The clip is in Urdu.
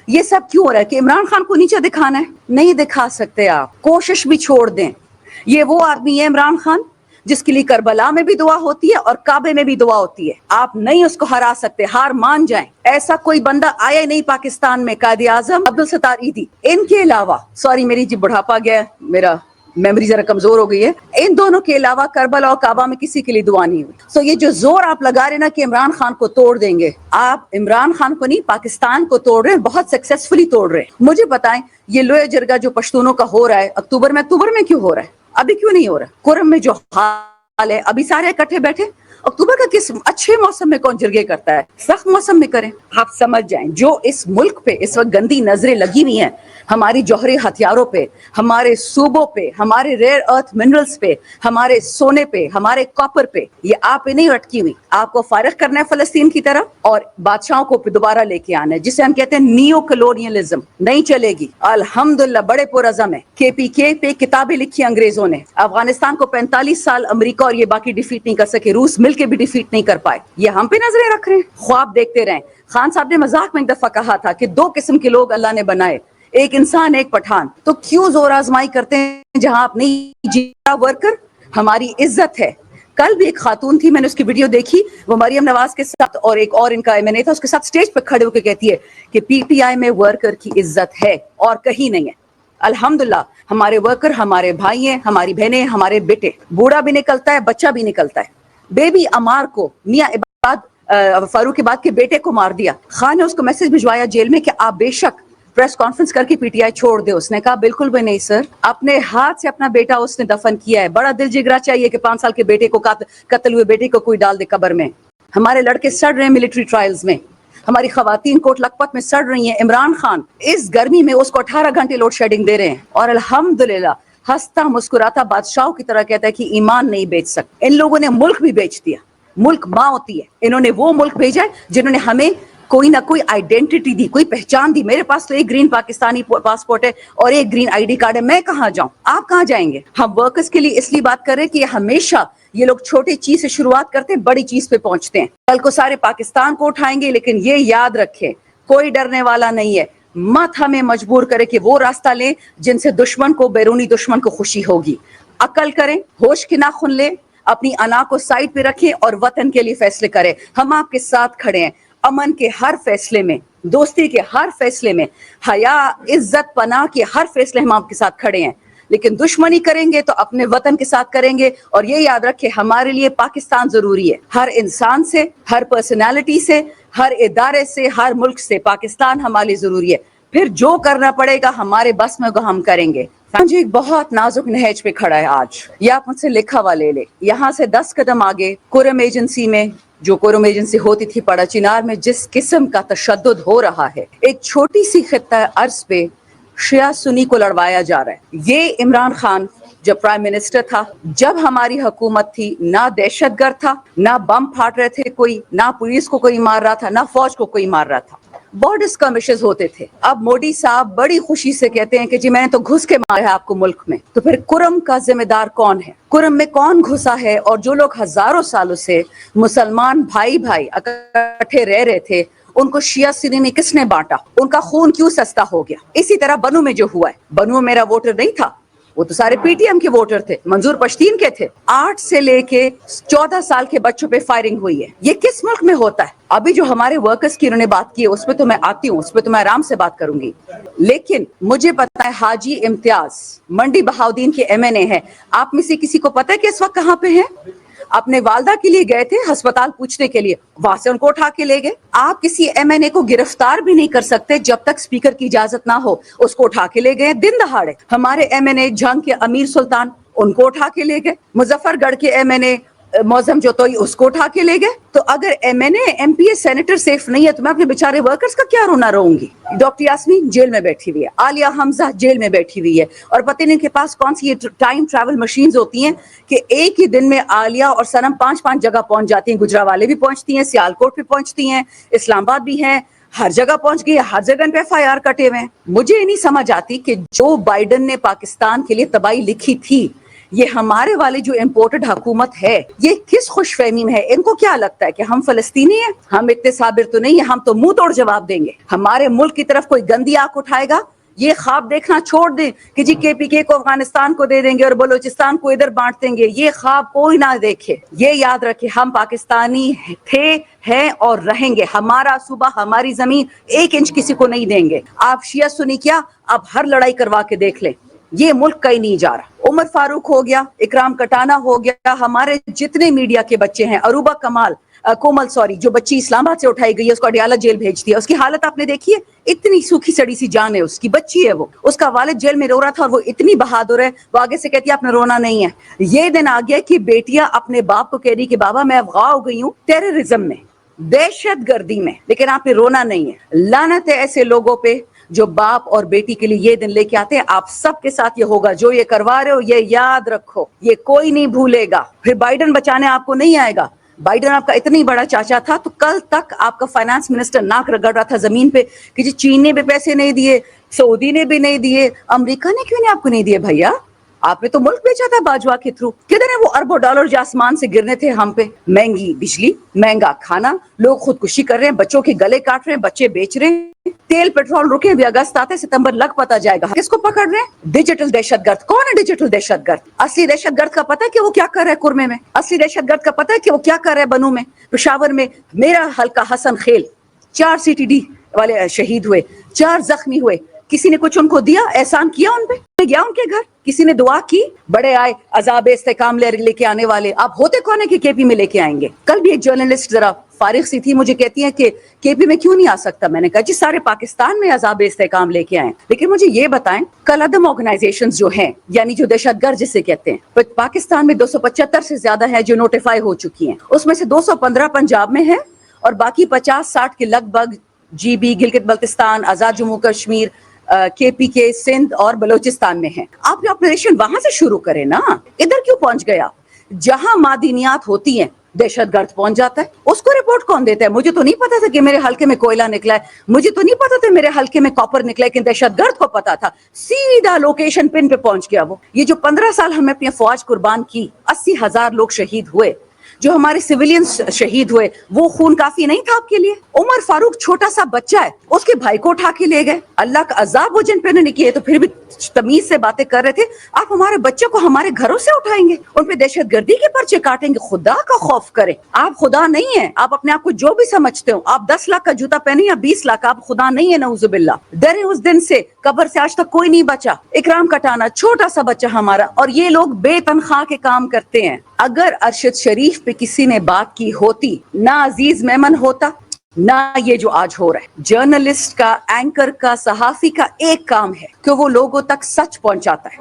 یہ سب کیوں ہو رہا ہے کہ عمران خان کو نیچے دکھانا ہے؟ نہیں دکھا سکتے آپ، کوشش بھی چھوڑ دیں. یہ وہ آدمی ہے عمران خان جس کے لیے کربلا میں بھی دعا ہوتی ہے اور کعبے میں بھی دعا ہوتی ہے. آپ نہیں اس کو ہرا سکتے، ہار مان جائیں. ایسا کوئی بندہ آیا نہیں پاکستان میں. قائد اعظم عبدالستار ایدھی، ان کے علاوہ، سوری میری جی بڑھاپا گیا ہے، میرا میموری ذرا کمزور ہو گئی ہے، ان دونوں کے علاوہ کربلا اور کعبہ میں کسی کے لیے دعا نہیں ہوئی. سو یہ جو زور آپ لگا رہے نا کہ عمران خان کو توڑ دیں گے، آپ عمران خان کو نہیں پاکستان کو توڑ رہے ہیں، بہت سکسیسفلی توڑ رہے ہیں. مجھے بتائیں یہ لوہے جرگہ جو پشتونوں کا ہو رہا ہے اکتوبر میں کیوں ہو رہا ہے؟ ابھی کیوں نہیں ہو رہا؟ کرم میں جو حال ہے، ابھی سارے اکٹھے بیٹھے. اکتوبر کا کس اچھے موسم میں کون جرگے کرتا ہے؟ سخت موسم میں کریں. آپ سمجھ جائیں جو اس ملک پہ اس وقت گندی نظریں لگی ہوئی ہیں، ہماری جوہری ہتھیاروں پہ، ہمارے صوبوں پہ، ہمارے ریئر ارتھ منرلز پہ، ہمارے سونے پہ، ہمارے کاپر پہ، یہ آپ پہ نہیں اٹکی ہوئی. آپ کو فارغ کرنا ہے فلسطین کی طرف اور بادشاہوں کو دوبارہ لے کے آنا ہے، جسے ہم کہتے ہیں نیو کلونیلزم. نہیں چلے گی. الحمدللہ بڑے پرعزم ہے. KPK پہ کتابیں لکھی انگریزوں نے. افغانستان کو 45 سال امریکہ اور یہ باقی ڈیفیٹ نہیں کر سکے، روس مل کے بھی ڈیفیٹ نہیں کر پائے. یہ ہم پہ نظریں رکھ رہے ہیں، خواب دیکھتے رہیں. خان صاحب نے مذاق میں ایک دفعہ کہا تھا کہ 2 قسم کے لوگ اللہ نے بنائے، ایک انسان ایک پٹھان. تو کیوں زور آزمائی کرتے ہیں جہاں آپ نہیں جیتا؟ ورکر ہماری عزت ہے. کل بھی ایک خاتون تھی، میں نے اس کی ویڈیو دیکھی، وہ مریم نواز کے ساتھ اور ایک اور ان کا MNA تھا، اس کے ساتھ سٹیج پہ کھڑے ہو کے کہتی ہے کہ PTI میں ورکر کی عزت ہے اور کہیں نہیں ہے. الحمدللہ ہمارے ورکر ہمارے بھائی ہیں، ہماری بہنیں، ہمارے بیٹے. بوڑھا بھی نکلتا ہے، بچہ بھی نکلتا ہے. بیبی امار کو میاں فاروق عباد کے بیٹے کو مار دیا. خان نے اس کو میسج بھجوایا جیل میں کہ آپ بے شک پریس کانفرنس کر کے PTI چھوڑ دے. اس نے کہا بالکل بھی نہیں سر، اپنے ہاتھ سے اپنا بیٹا اس نے دفن کیا ہے. بڑا دل جگرا چاہیے کہ 5 سال کے بیٹے کو قتل ہوئے بیٹے کو کوئی ڈال دے قبر میں. ہمارے لڑکے سڑ رہے ہیں ملٹری ٹرائلز میں، ہماری خواتین کوٹ لکھپت میں سڑ رہی ہیں. عمران خان اس گرمی میں اس کو 18 گھنٹے لوڈ شیڈنگ دے رہے ہیں اور الحمدللہ ہنستا مسکراتا بادشاہوں کی طرح کہتا ہے کہ ایمان نہیں بیچ سکتے. ان لوگوں نے ملک بھی بیچ دیا. ملک ماں ہوتی ہے، انہوں نے وہ ملک بھیجا ہے جنہوں نے ہمیں کوئی نہ کوئی آئیڈینٹی دی، کوئی پہچان دی. میرے پاس تو ایک گرین پاکستانی پاسپورٹ ہے اور ایک گرین ID کارڈ ہے. میں کہاں جاؤں؟ آپ کہاں جائیں گے؟ ہم ورکرز کے لیے اس لیے بات کر رہے ہیں کہ ہمیشہ یہ لوگ چھوٹی چیز سے شروعات کرتے ہیں، بڑی چیز پہ پہنچتے ہیں. کل کو سارے پاکستان کو اٹھائیں گے، لیکن یہ یاد رکھیں کوئی ڈرنے والا نہیں ہے. مت ہمیں مجبور کرے کہ وہ راستہ لیں جن سے دشمن کو، بیرونی دشمن کو خوشی ہوگی. عقل کریں، ہوش کے ناخن لیں، اپنی انا کو سائڈ پہ رکھیں اور وطن کے لیے فیصلے کریں. ہم آپ کے ساتھ کھڑے ہیں، امن کے ہر فیصلے میں، دوستی کے ہر فیصلے میں، حیا، عزت، پناہ کے ہر فیصلے ہم آپ کے ساتھ کھڑے ہیں. لیکن دشمنی کریں گے تو اپنے وطن کے ساتھ کریں گے. اور یہ یاد رکھیں ہمارے لیے پاکستان ضروری ہے. ہر انسان سے، ہر پرسنالٹی سے، ہر ادارے سے، ہر ملک سے پاکستان ہمارے لیے ضروری ہے. پھر جو کرنا پڑے گا ہمارے بس میں ہم کریں گے. جی ایک بہت نازک نہج پہ کھڑا ہے آج. یہ آپ مجھ سے لکھا ہوا لے لے. یہاں سے 10 قدم آگے کرم ایجنسی میں، جو کرم ایجنسی ہوتی تھی پڑا چنار میں، جس قسم کا تشدد ہو رہا ہے، ایک چھوٹی سی خطہ ارض پہ شیعہ سنی کو لڑوایا جا رہا ہے. یہ عمران خان جب پرائم منسٹر تھا، جب ہماری حکومت تھی، نہ دہشت گرد تھا، نہ بم پھاٹ رہے تھے کوئی، نہ پولیس کو کوئی مار رہا تھا، نہ فوج کو کوئی مار رہا تھا. بارڈر skirmishes ہوتے تھے. اب مودی صاحب بڑی خوشی سے کہتے ہیں کہ جی میں نے تو گھس کے مارا ہے آپ کو ملک میں. تو پھر کرم کا ذمہ دار کون ہے؟ کرم میں کون گھسا ہے؟ اور جو لوگ ہزاروں سالوں سے مسلمان بھائی اکٹھے رہ رہے تھے، ان کو شیعہ سنی میں کس نے بانٹا؟ ان کا خون کیوں سستا ہو گیا؟ اسی طرح بنو میں جو ہوا ہے، بنو میرا ووٹر نہیں تھا، وہ تو سارے PTM کے ووٹر تھے، منظور پشتین کے تھے. 8 سے لے کے 14 سال کے بچوں پہ فائرنگ ہوئی ہے. یہ کس ملک میں ہوتا ہے؟ ابھی جو ہمارے ورکرز کی انہوں نے بات کی ہے، اس پہ تو میں آتی ہوں، اس پہ تو میں آرام سے بات کروں گی. لیکن مجھے پتا ہے حاجی امتیاز منڈی بہاؤدین کے MNA ہے. آپ میں سے کسی کو پتا ہے کہ اس وقت کہاں پہ ہیں؟ اپنے والدہ کے لیے گئے تھے ہسپتال پوچھنے کے لیے، وہاں سے ان کو اٹھا کے لے گئے. آپ کسی MNA کو گرفتار بھی نہیں کر سکتے جب تک اسپیکر کی اجازت نہ ہو. اس کو اٹھا کے لے گئے دن دہاڑے. ہمارے MNA جنگ کے امیر سلطان، ان کو اٹھا کے لے گئے. مظفر گڑھ کے MNA موزم جوتوئی، اس کو اٹھا کے لے گئے. تو اگر MNA MP سینیٹر سیف نہیں ہے تو میں اپنے بیچارے ورکرز کا کیا رونا رہوں گی؟ ڈاکٹر یاسمین جیل میں بیٹھی ہوئی ہے، عالیہ حمزہ جیل میں بیٹھی ہوئی ہے، اور پتہ نہیں ان کے پاس کون سی یہ ٹائم ٹریول مشینز ہوتی ہیں کہ ایک ہی دن میں عالیہ اور سنم 5 جگہ پہنچ جاتی ہیں. گجرانوالے بھی پہنچتی ہیں، سیالکوٹ بھی پہنچتی ہیں، اسلام آباد بھی ہیں، ہر جگہ پہنچ گئی، ہر جگہ ان پہ FIR کٹے ہوئے ہیں. مجھے نہیں سمجھ آتی کہ جو بائیڈن نے پاکستان کے لیے تباہی لکھی تھی، یہ ہمارے والے جو امپورٹڈ حکومت ہے یہ کس خوش فہمی میں ہے؟ ان کو کیا لگتا ہے کہ ہم فلسطینی ہیں؟ ہم اتنے صابر تو نہیں ہیں، ہم تو منہ توڑ جواب دیں گے. ہمارے ملک کی طرف کوئی گندی آنکھ اٹھائے گا یہ خواب دیکھنا چھوڑ دیں کہ جی کے پی کے کو افغانستان کو دے دیں گے اور بلوچستان کو ادھر بانٹ دیں گے. یہ خواب کوئی نہ دیکھے. یہ یاد رکھے ہم پاکستانی تھے، ہیں اور رہیں گے. ہمارا صوبہ، ہماری زمین 1 انچ کسی کو نہیں دیں گے. آپ شیعہ سنی کیا، اب ہر لڑائی کروا کے دیکھ لیں، یہ ملک کہیں نہیں جا رہا. عمر فاروق ہو گیا، اکرام کٹانا ہو گیا، ہمارے جتنے میڈیا کے بچے ہیں، عروبہ کومل جو بچی اسلام آباد سے اٹھائی گئی ہے، اس کو اڈیالہ جیل بھیج دیا. اس کی حالت آپ نے دیکھی ہے؟ اتنی سوکھی سڑی سی جان ہے، اس کی بچی ہے، وہ اس کا والد جیل میں رو رہا تھا اور وہ اتنی بہادر ہے، وہ آگے سے کہتی ہے آپ نے رونا نہیں ہے. یہ دن آ گیا کہ بیٹیاں اپنے باپ کو کہہ رہی کہ بابا میں افغاں ہو گئی ہوں ٹیررزم میں، دہشت گردی میں، لیکن آپ نے رونا نہیں ہے. لعنت ہے ایسے لوگوں پہ جو باپ اور بیٹی کے لیے یہ دن لے کے آتے ہیں. آپ سب کے ساتھ یہ ہوگا، جو یہ کروا رہے ہو یہ یاد رکھو، یہ کوئی نہیں بھولے گا. پھر بائیڈن بچانے آپ کو نہیں آئے گا. بائیڈن آپ کا اتنی بڑا چاچا تھا تو کل تک آپ کا فائنانس منسٹر ناک رگڑ رہا تھا زمین پہ کہ جی چین نے بھی پیسے نہیں دیے، سعودی نے بھی نہیں دیے، امریکہ نے کیوں نہیں آپ کو نہیں دیے؟ بھیا آپ نے تو ملک بیچا تھا باجوہ کے تھرو. کدھر ہے وہ اربوں ڈالر جو آسمان سے گرنے تھے ہم پہ؟ مہنگی بجلی، مہنگا کھانا، لوگ خودکشی کر رہے ہیں، بچوں کے گلے کاٹ رہے ہیں، بچے بیچ رہے ہیں. تیل پیٹرول رکے بھی، اگست آتے ستمبر لگ پتا جائے گا. کس کو پکڑ رہے ہیں؟ ڈیجیٹل دہشت گرد. کون ہے ڈیجیٹل دہشت گرد؟ اصلی دہشت گرد کا پتہ ہے کہ وہ کیا کر رہا ہے کرمے میں؟ اصلی دہشت گرد کا پتہ ہے کہ وہ کیا کر رہا ہے بنو میں، پشاور میں؟ میرا حلقہ حسن خیل 4 CTD والے شہید ہوئے، 4 زخمی ہوئے. کسی نے کچھ ان کو دیا، احسان کیا ان پہ؟ گیا ان کے گھر، کسی نے دعا کی؟ بڑے آئے عذاب استحکام لے کے آنے والے. آپ ہوتے کون ہیں کہ کے پی میں لے کے آئیں گے؟ کل بھی ایک جرنلسٹ ذرا فارغ سی تھی، مجھے کہتی ہیں کہ کے پی میں کیوں نہیں آ سکتا. میں نے کہا جی سارے پاکستان میں عذاب استحکام لے کے آئیں، لیکن مجھے یہ بتائیں کل عدم آرگنائزیشنز جو ہیں، یعنی جو دہشت گرد جسے کہتے ہیں، پاکستان میں 275 سے زیادہ ہیں جو نوٹیفائی ہو چکی ہیں. اس میں سے 215 پنجاب میں ہیں اور باقی 50-60 کے لگ بھگ جی بی، گلگت بلتستان، آزاد جموں کشمیر، کے پی کے، سندھ اور بلوچستان میں ہیں. آپ نے آپریشن وہاں سے شروع کریں نا، ادھر کیوں پہنچ گیا؟ جہاں معدنیات ہوتی ہیں دہشت گرد پہنچ جاتا ہے. اس کو رپورٹ کون دیتا ہے؟ مجھے تو نہیں پتا تھا کہ میرے حلقے میں کوئلہ نکلا ہے، مجھے تو نہیں پتا تھا میرے حلقے میں کاپر نکلا ہے، لیکن دہشت گرد کو پتا تھا. سیدھا لوکیشن پن پہ پہنچ گیا وہ. یہ جو 15 سال ہم نے اپنی فوج قربان کی، 80,000 لوگ شہید ہوئے، جو ہمارے سویلینز شہید ہوئے، وہ خون کافی نہیں تھا آپ کے لیے؟ عمر فاروق چھوٹا سا بچہ ہے، اس کے بھائی کو اٹھا کے لے گئے. اللہ کا عذاب وہ جن پہ انہوں نے کیے تو پھر بھی تمیز سے باتیں کر رہے تھے. آپ ہمارے بچے کو ہمارے گھروں سے اٹھائیں گے، ان پہ دہشت گردی کے پرچے کاٹیں گے. خدا کا خوف کریں. آپ خدا نہیں ہیں. آپ اپنے آپ کو جو بھی سمجھتے ہو، آپ 10 لاکھ کا جوتا پہنے یا 20 لاکھ، آپ خدا نہیں ہے. نعوذ باللہ. ڈرے اس دن سے، قبر سے آج تک کوئی نہیں بچا. اکرام کٹانا چھوٹا سا بچہ ہمارا، اور یہ لوگ بے تنخواہ کے کام کرتے ہیں. اگر ارشد شریف پہ کسی نے بات کی ہوتی، نہ عزیز میمن ہوتا، نہ یہ جو آج ہو رہا ہے. جرنلسٹ کا، اینکر کا، صحافی کا ایک کام ہے کہ وہ لوگوں تک سچ پہنچاتا ہے.